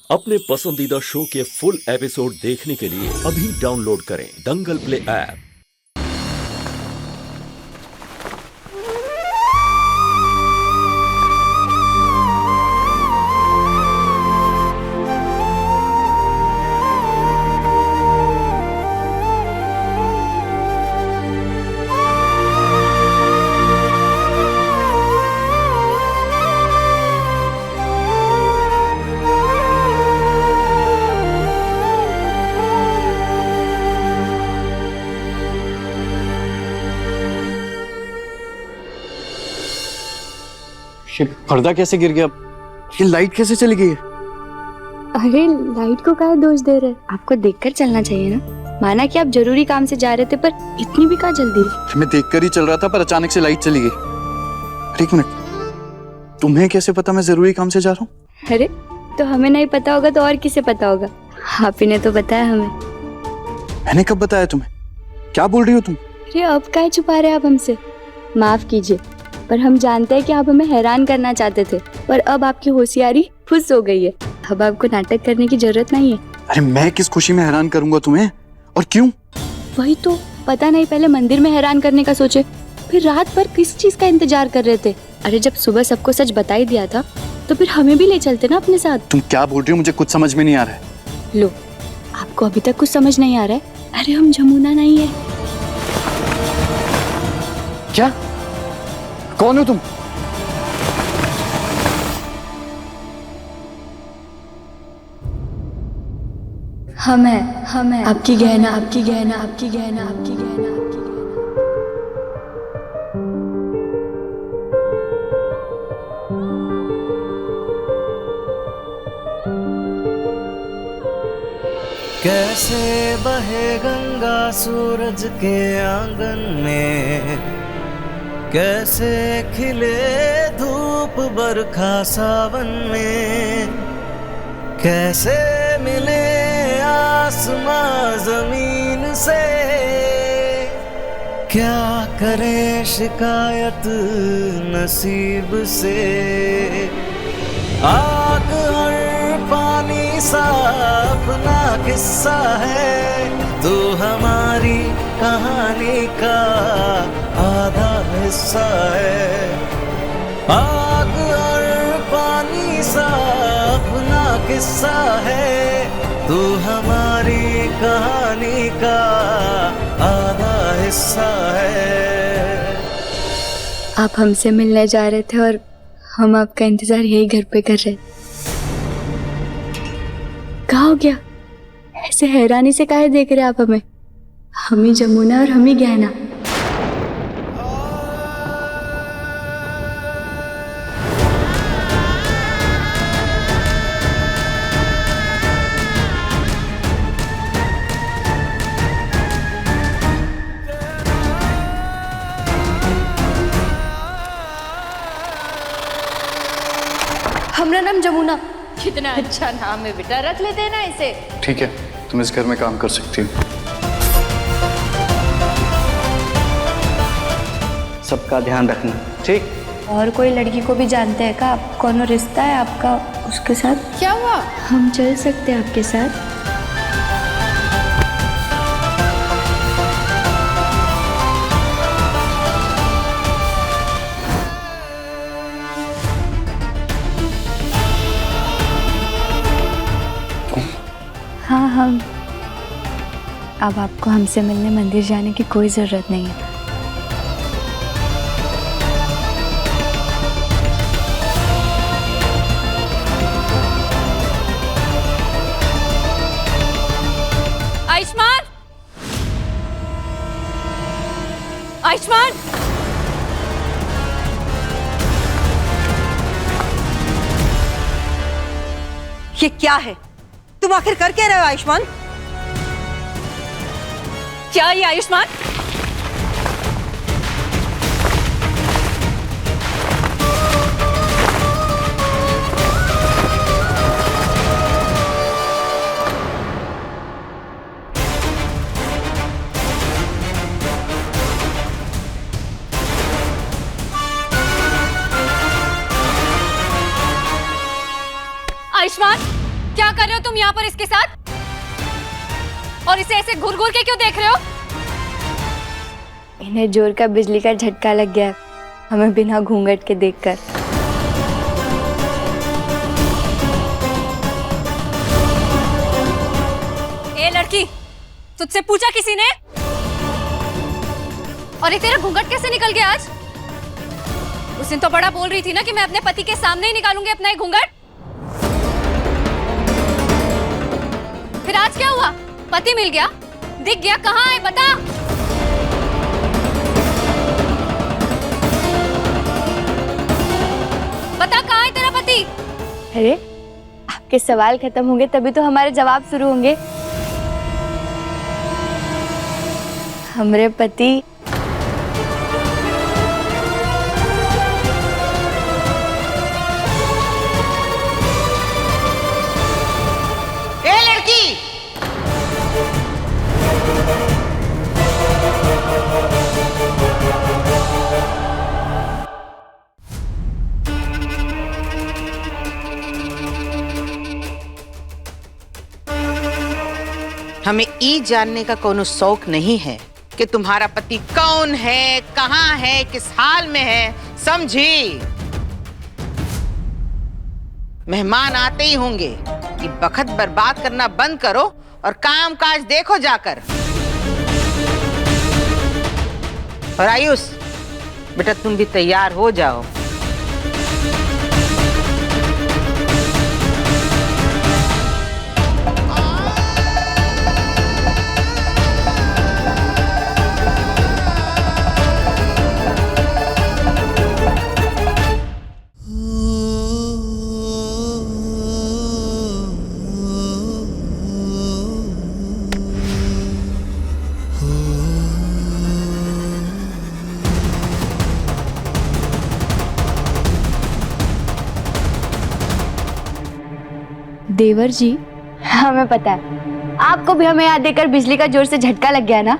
अपने पसंदीदा शो के फुल एपिसोड देखने के लिए अभी डाउनलोड करें दंगल प्ले ऐप। ये पर्दा कैसे गिर गया? ये लाइट कैसे चली गई? अरे लाइट को काहे दोष दे रहे? आपको देखकर चलना चाहिए ना। माना कि आप जरूरी काम से जा रहे थे, पर इतनी भी क्या जल्दी? मैं देखकर ही चल रहा था, पर अचानक से लाइट चली गई। अरे एक मिनट, तुम्हें कैसे पता मैं जरूरी काम से जा रहा हूँ? अरे तो हमें नहीं पता होगा तो और किसे पता होगा? आप ही ने तो बताया हमें। मैंने कब बताया तुम्हें? क्या बोल रही हो तुम? अरे अब काहे छुपा रहे आप हमसे? माफ कीजिए, पर हम जानते हैं कि आप हमें हैरान करना चाहते थे, पर अब आपकी होशियारी फुस हो गई है। अब आपको नाटक करने की जरूरत नहीं है। अरे मैं किस खुशी में हैरान करूंगा तुम्हें, और क्यों? वही तो पता नहीं, पहले मंदिर में हैरान करने का सोचे, फिर रात भर किस चीज का इंतजार कर रहे थे। अरे जब सुबह सबको सच बता ही दिया था तो फिर हमें भी ले चलते ना अपने साथ। तुम क्या बोल रही हो? मुझे कुछ समझ में नहीं आ रहा है। लो, आपको अभी तक कुछ समझ नहीं आ रहा है? अरे हम जमुना नहीं है। क्या? कौन हो तुम? हम है आपकी गहना, आपकी गहना, आपकी गहना, आपकी गहना, आपकी गहना। कैसे बहे गंगा सूरज के आंगन में, कैसे खिले धूप बरखा सावन में, कैसे मिले आसमां जमीन से, क्या करे शिकायत नसीब से। आग और पानी सा अपना किस्सा है, तू हमारी कहानी का आधा हिस्सा है। आग और पानी सा अपना किस्सा है, तू हमारी कहानी का आधा हिस्सा है। आप हमसे मिलने जा रहे थे और हम आपका इंतजार यही घर पे कर रहे। क्या हो गया? ऐसे हैरानी से काहे देख रहे आप हमें? हम ही जमुना और हम ही गहना। हमारा नाम जमुना। कितना अच्छा नाम है बेटा, रख लेते हैं ना इसे। ठीक है, तुम इस घर में काम कर सकती हो। सबका ध्यान रखना, ठीक? और कोई लड़की को भी जानते हैं का? आप कौन रिश्ता है आपका उसके साथ? क्या हुआ? हम चल सकते हैं आपके साथ? हाँ हम। अब आपको हमसे मिलने मंदिर जाने की कोई जरूरत नहीं है। आयुष्मान, आयुष्मान, ये क्या है? तुम आखिर कर क्या रहे हो आयुष्मान? क्या ये आयुष्मान? आयुष्मान, क्या कर रहे हो तुम यहाँ पर इसके साथ? और इसे ऐसे घूर घूर के क्यों देख रहे हो? इन्हें जोर का बिजली का झटका लग गया हमें बिना घूंघट के देखकर। ए लड़की, तुझसे पूछा किसी ने? और ये तेरा घूंघट कैसे निकल गया आज? उस दिन तो बड़ा बोल रही थी ना कि मैं अपने पति के सामने ही निकालूंगी अपना ये घूंघट। फिर आज क्या हुआ? पति मिल गया, दिख गया, कहाँ है बता? बता कहाँ है तेरा पति? अरे आपके सवाल खत्म होंगे तभी तो हमारे जवाब शुरू होंगे। हमारे पति ए लड़की, हमें ई जानने का कोनो शौक नहीं है कि तुम्हारा पति कौन है, कहाँ है, किस हाल में है, समझी? मेहमान आते ही होंगे, ये वक्त बर्बाद करना बंद करो और काम काज देखो जाकर। और आयुष बेटा, तुम भी तैयार हो जाओ। देवर जी, हमें पता है आपको भी हमें याद देकर बिजली का जोर से झटका लग गया ना।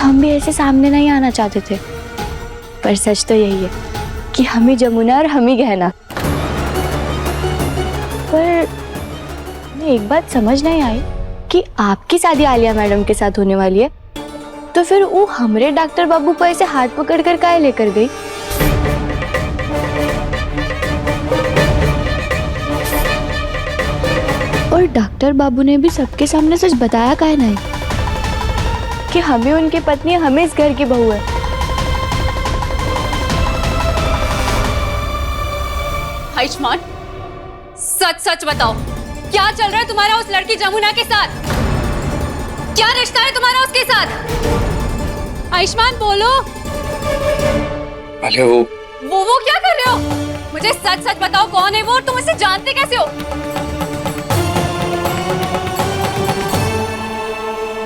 हम भी ऐसे सामने नहीं आना चाहते थे, पर सच तो यही है कि हम ही जमुना और हम ही गहना। पर हमें एक बात समझ नहीं आई कि आपकी शादी आलिया मैडम के साथ होने वाली है, तो फिर वो हमरे डॉक्टर बाबू को ऐसे हाथ पकड़ कर काहे लेकर गई? और डॉक्टर बाबू ने भी सबके सामने सच बताया काहे नहीं कि हमें उनकी पत्नी, हमें इस घर की बहू है। आयुष्मान, सच सच बताओ, क्या चल रहा है तुम्हारा उस लड़की जमुना के साथ? क्या रिश्ता है तुम्हारा उसके साथ? आयुष्मान बोलो। अरे वो क्या कर रहे हो? मुझे सच सच बताओ, कौन है वो और तुम इसे जानते कैसे हो?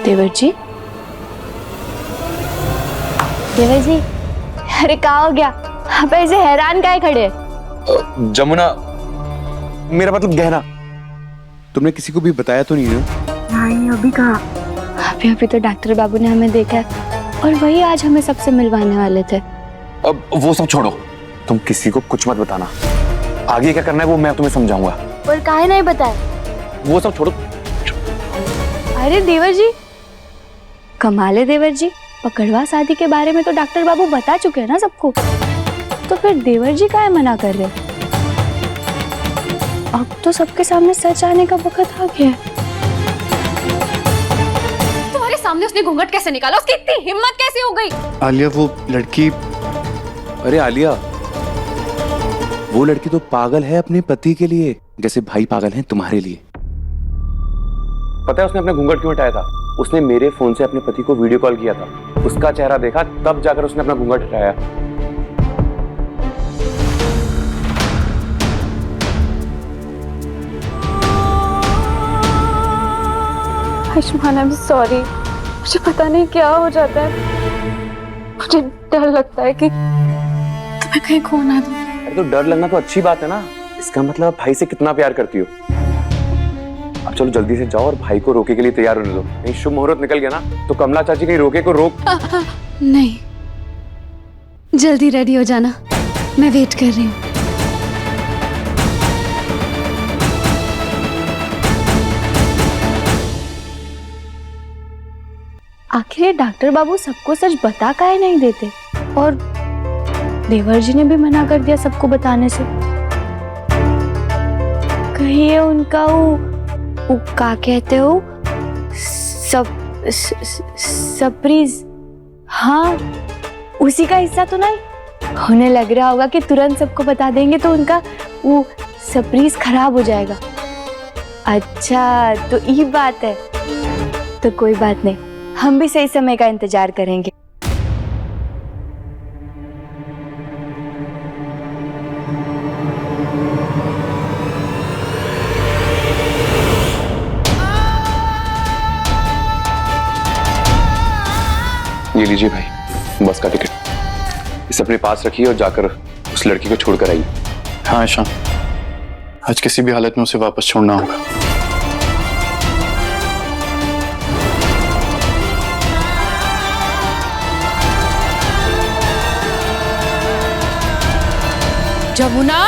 देवर जी, देवर जी, अरे क्या हो गया? आप ऐसे हैरान काहे खड़े? जमुना, मेरा मतलब गहना, तुमने किसी को भी बताया तो नहीं ना? नहीं, अभी कहाँ। अभी तो डॉक्टर बाबू ने हमें देखा है और वही आज हमें सबसे मिलवाने वाले थे। अब वो सब छोड़ो, तुम किसी को कुछ मत बताना। आगे क्या करना है वो मैं तुम्हें समझाऊंगा। और काहे नहीं बताए? वो सब छोड़ो। अरे देवर जी, कमाल है देवर जी, पकड़वा शादी के बारे में तो डॉक्टर बाबू बता चुके हैं ना सबको, तो फिर देवर जी काहे मना कर रहे? अब तो सबके सामने सच आने का वक्त आ गया है। तुम्हारे सामने उसने घूंघट कैसे निकाला? उसकी इतनी हिम्मत कैसे हो गई? आलिया, वो लड़की, अरे आलिया, वो लड़की तो पागल है अपने पति के लिए, जैसे भाई पागल हैं तुम्हारे लिए। पता है उसने अपना घूंघट क्यों हटाया था? उसने मेरे फोन से अपने पति को वीडियो कॉल किया था, उसका चेहरा देखा, तब जाकर उसने अपना घूंघट हटाया। आयुष्मान, आई एम सॉरी, मुझे पता नहीं क्या हो जाता है, मुझे डर लगता है कि तुम्हें कहीं खो ना दूं। अरे तो डर लगना तो अच्छी बात है ना, इसका मतलब भाई से कितना प्यार करती हो। अब चलो जल्दी से जाओ और भाई को रोके के लिए तैयार होने दो, नहीं शुभ मुहूर्त निकल गया ना तो कमला चाची कहीं रोके को रोक। नहीं, जल्दी रेडी हो जाना, मैं वेट कर रही हूँ। आखिर ये डॉक्टर बाबू सबको सच बता काहे नहीं देते? और देवर जी ने भी मना कर दिया सबको बताने से। कहीं ये उनका वो क्या कहते हो, सरप्राइज, हाँ उसी का हिस्सा तो नहीं? उन्हें लग रहा होगा कि तुरंत सबको बता देंगे तो उनका वो सरप्राइज खराब हो जाएगा। अच्छा तो ये बात है, तो कोई बात नहीं, हम भी सही समय का इंतजार करेंगे। ये लीजिए भाई बस का टिकट, इसे अपने पास रखिए और जाकर उस लड़की को छोड़कर आइए। हाँ ईशान, आज किसी भी हालत में उसे वापस छोड़ना होगा। जमुना,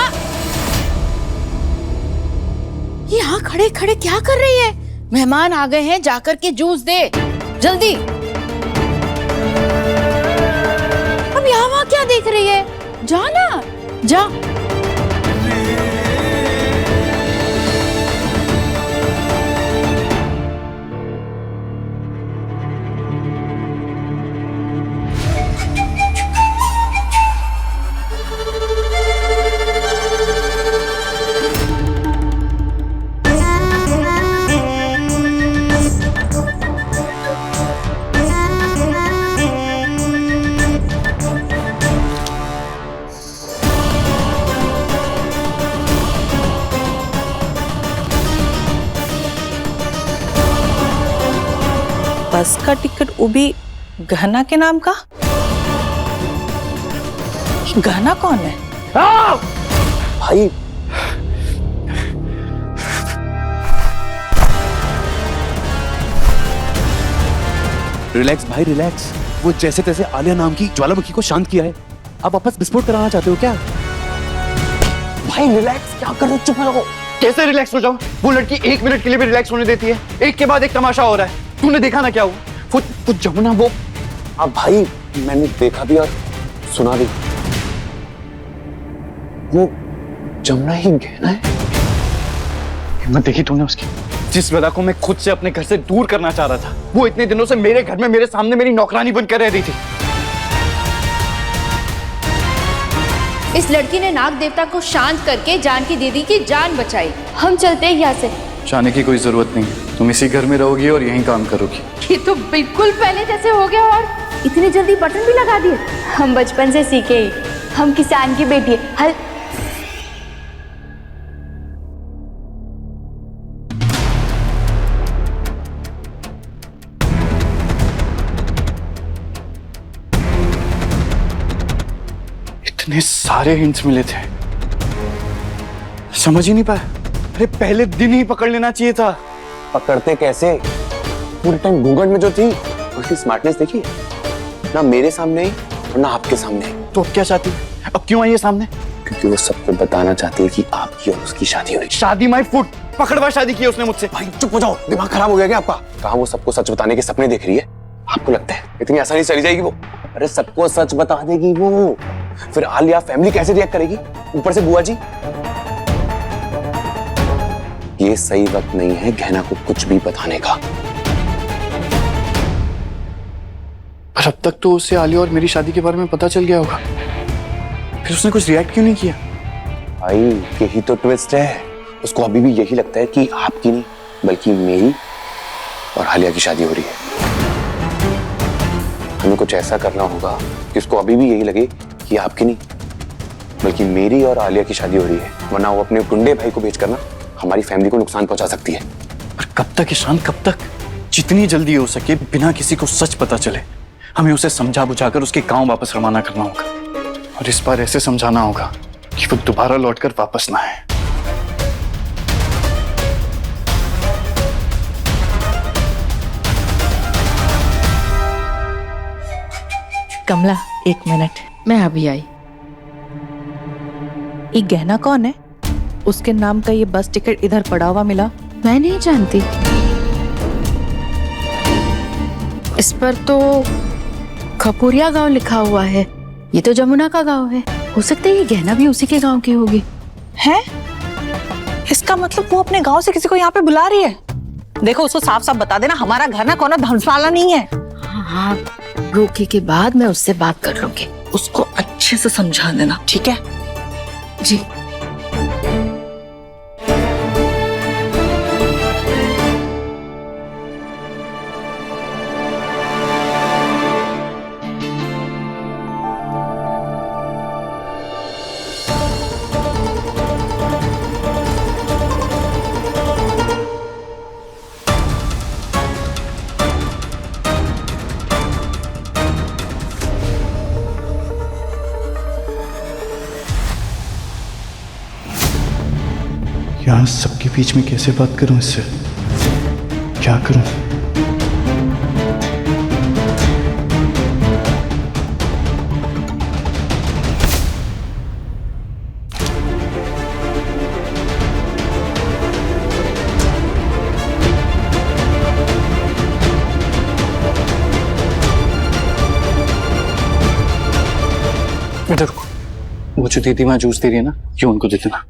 ये यहाँ खड़े खड़े क्या कर रही है? मेहमान आ गए हैं, जाकर के जूस दे जल्दी। अब यहाँ वहाँ क्या देख रही है? जा ना, जा। बस का टिकट, वो भी गहना के नाम का? गहना कौन है? भाई रिलैक्स भाई रिलैक्स। वो जैसे तैसे आलिया नाम की ज्वालामुखी को शांत किया है, आप वापस विस्फोट कराना चाहते हो क्या? भाई रिलैक्स क्या कर रहे हो? चुप रहो। कैसे रिलैक्स हो जाओ? वो लड़की 1 मिनट के लिए भी रिलैक्स होने देती है? एक के बाद एक तमाशा हो रहा है। तूने देखा ना क्या हुआ? वो जमुना वो। अब भाई मैंने देखा भी और सुना भी, वो जमुना ही गहना है। हिम्मत देखी तूने उसकी? जिस बला को मैं खुद से अपने घर से दूर करना चाह रहा था, वो इतने दिनों से मेरे घर में मेरे सामने मेरी नौकरानी बनकर रह रही थी। इस लड़की ने नाग देवता को शांत करके जानकी दीदी की जान बचाई। हम चलते हैं यहाँ से। जाने की कोई जरूरत नहीं, तुम इसी घर में रहोगी और यहीं काम करोगी। ये तो बिल्कुल पहले जैसे हो गया, और इतनी जल्दी बटन भी लगा दिए। हम बचपन से सीखे ही, हम किसान की बेटी है। हल इतने सारे हिंट्स मिले थे, समझ ही नहीं पाया। अरे पहले दिन ही पकड़ लेना चाहिए था। पकड़ते कैसे? पूरे टाइम घूंघट में जो थी, उसकी स्मार्टनेस देखिए, ना मेरे सामने और ना आपके सामने। तो अब क्या चाहती है? अब क्यों आई है सामने? क्योंकि वो सबको बताना चाहती है कि आपकी और उसकी शादी हो रही है। शादी माय फुट, पकड़वा शादी की उसने मुझसे। भाई चुप हो जाओ, दिमाग खराब हो गया क्या आपका? कहाँ वो सबको सच बताने के सपने देख रही है? आपको लगता है इतनी आसानी से चली जाएगी वो? अरे सबको सच बता देगी वो, फिर आलिया फैमिली कैसे रिएक्ट करेगी? ऊपर से बुआ जी। ये सही वक्त नहीं है गहना को कुछ भी बताने का। पर अब तक तो उसे आलिया और मेरी शादी के बारे में पता चल गया होगा, फिर उसने कुछ रिएक्ट क्यों नहीं किया? भाई यही तो ट्विस्ट है, उसको अभी भी यही लगता है कि आपकी नहीं बल्कि मेरी और आलिया की शादी हो रही है। हमें कुछ ऐसा करना होगा कि उसको अभी भी यही लगे कि आपकी नहीं बल्कि मेरी और आलिया की शादी हो रही है, वरना वो अपने गुंडे भाई को भेजकर ना हमारी फैमिली को नुकसान पहुंचा सकती है। पर कब तक ईशान, कब तक? जितनी जल्दी हो सके बिना किसी को सच पता चले हमें उसे समझा बुझाकर उसके गांव वापस रवाना करना होगा, और इस बार ऐसे समझाना होगा कि वो दोबारा लौटकर वापस ना आए। कमला 1 मिनट, मैं अभी आई। ये गहना कौन है? उसके नाम का ये बस टिकट इधर पड़ा हुआ मिला। मैं नहीं जानती। इस पर तो खपुरिया गांव लिखा हुआ है। ये तो जमुना का गांव है। हो सकता है ये गहना भी उसी के गांव की होगी। है? इसका मतलब वो अपने गांव से किसी को यहाँ पे बुला रही है। देखो उसको साफ साफ बता देना हमारा घर ना कोनो धर्मशाला नहीं है। हाँ, रोके के बाद मैं उससे बात कर लूंगी। उसको अच्छे से समझा देना, ठीक है? जी। यहाँ सबके बीच में कैसे बात करूं इससे? क्या करूं? इधर वो जो दीदी माँ जूस दे रही है ना, ये उनको दे देना।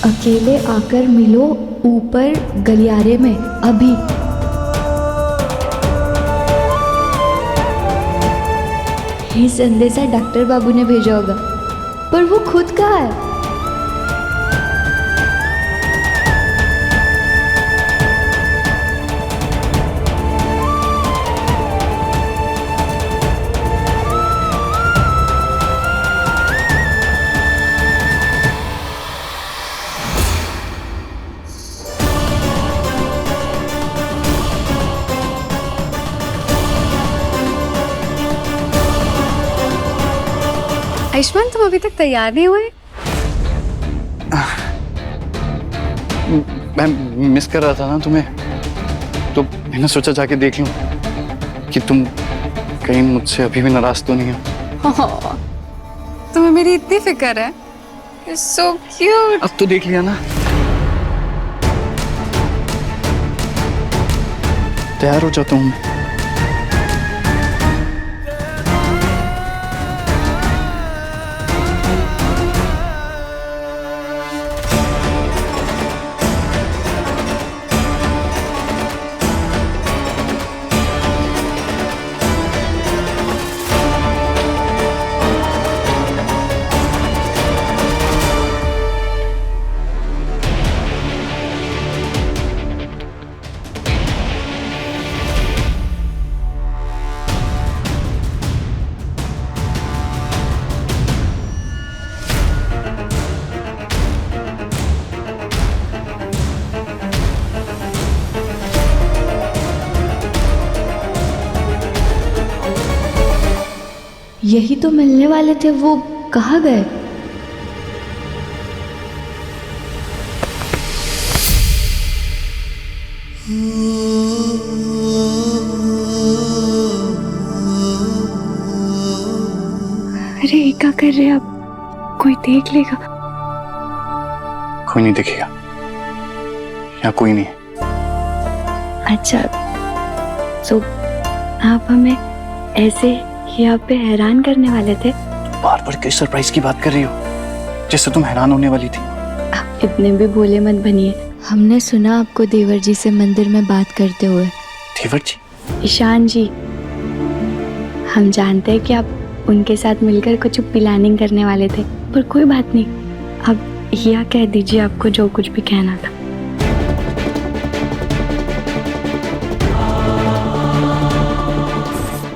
अकेले आकर मिलो ऊपर गलियारे में अभी। ये संदेशा डॉक्टर बाबू ने भेजा होगा, पर वो खुद कहाँ है? आयुष्मान, तुम अभी तक तैयार नहीं हुए? मैं मिस कर रहा था ना तुम्हें, तो मैंने सोचा जाके देख लूं कि तुम कहीं मुझसे अभी भी नाराज तो नहीं हो। तुम्हें मेरी इतनी फिक्र है? You're so cute. अब तो देख लिया ना। तैयार हो जाता हूँ मैं। यही तो मिलने वाले थे, वो कहाँ गए? अरे ये क्या कर रहे हैं आप? कोई देख लेगा। कोई नहीं देखेगा, यहाँ कोई नहीं है। अच्छा, तो आप हमें ऐसे यहाँ पे हैरान करने वाले थे? बार बार किस सरप्राइज की बात कर रही हो जिससे तुम हैरान होने वाली थी? आप इतने भी भोले मत बनिए। हमने सुना आपको देवर जी से मंदिर में बात करते हुए। देवर जी? ईशान जी, हम जानते हैं कि आप उनके साथ मिलकर कुछ प्लानिंग करने वाले थे, पर कोई बात नहीं, अब यह कह दीजिए आपको जो कुछ भी कहना था।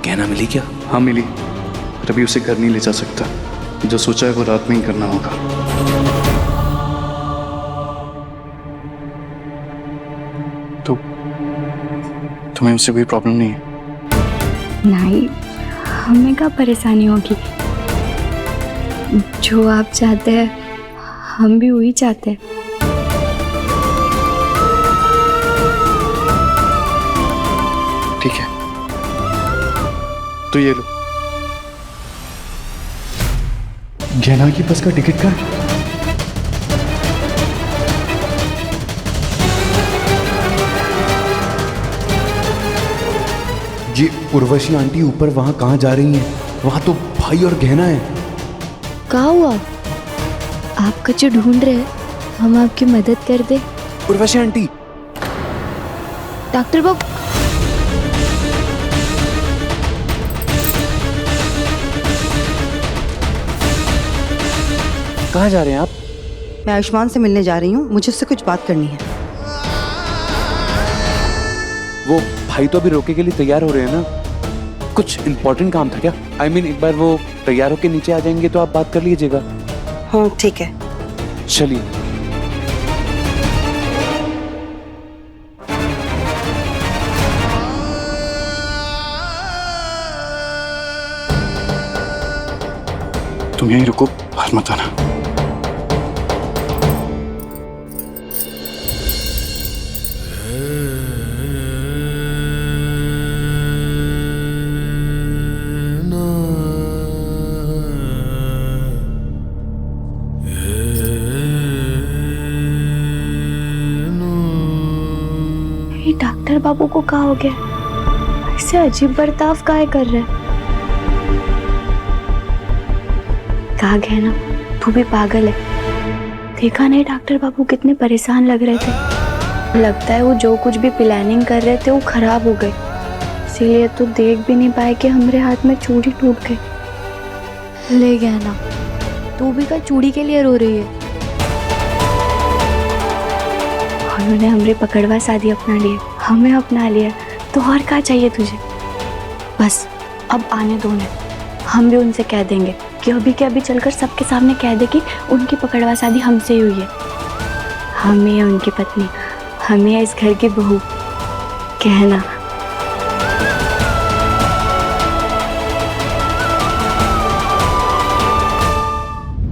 गहना मिली क्या? हाँ मिली, पर अभी उसे घर नहीं ले जा सकता। जो सोचा है वो रात में ही करना होगा। तो तुम्हें उससे कोई प्रॉब्लम नहीं है? नहीं, हमें क्या परेशानी होगी। जो आप चाहते हैं हम भी वही चाहते हैं। ठीक है, तो ये लो गहना की बस का टिकट कार्ड। ये उर्वशी आंटी ऊपर वहां कहाँ जा रही हैं? वहां तो भाई और गहना है। कहाँ हुआ? आपका जो ढूंढ रहे हैं, हम आपकी मदद कर दे। उर्वशी आंटी, डॉक्टर बाबू, कहाँ जा रहे हैं आप? मैं आयुष्मान से मिलने जा रही हूँ, मुझे उससे कुछ बात करनी है। वो भाई तो अभी रोके के लिए तैयार हो रहे हैं ना? कुछ इम्पोर्टेंट काम था क्या? I mean, एक बार वो तैयार होके नीचे आ जाएंगे तो आप बात कर लीजिएगा। हाँ ठीक है। चलिए। तुम यहीं रुको, बाहर मत आना। ये डॉक्टर बाबू को क्या हो गया? ऐसे अजीब बर्ताव काहे कर रहे? कहा गया ना, तू भी पागल है। देखा नहीं डॉक्टर बाबू कितने परेशान लग रहे थे। लगता है वो जो कुछ भी प्लानिंग कर रहे थे वो खराब हो गई, इसीलिए तो देख भी नहीं पाए कि हमारे हाथ में चूड़ी टूट गई। ले गया ना, तू भी का चूड़ी के लिए रो रही है। उन्होंने हमरे पकड़वा शादी अपना लिया, हमें अपना लिया, तो और क्या चाहिए तुझे? बस अब आने दो उन्हें, हम भी उनसे कह देंगे कि अभी के अभी चलकर सबके सामने कह दे कि उनकी पकड़वा शादी हमसे ही हुई है। हम ही है उनकी पत्नी, हम ही है इस घर की बहू। कहना।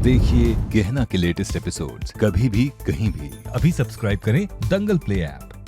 देखिए गहना के लेटेस्ट एपिसोड्स कभी भी कहीं भी। अभी सब्सक्राइब करें दंगल प्ले ऐप।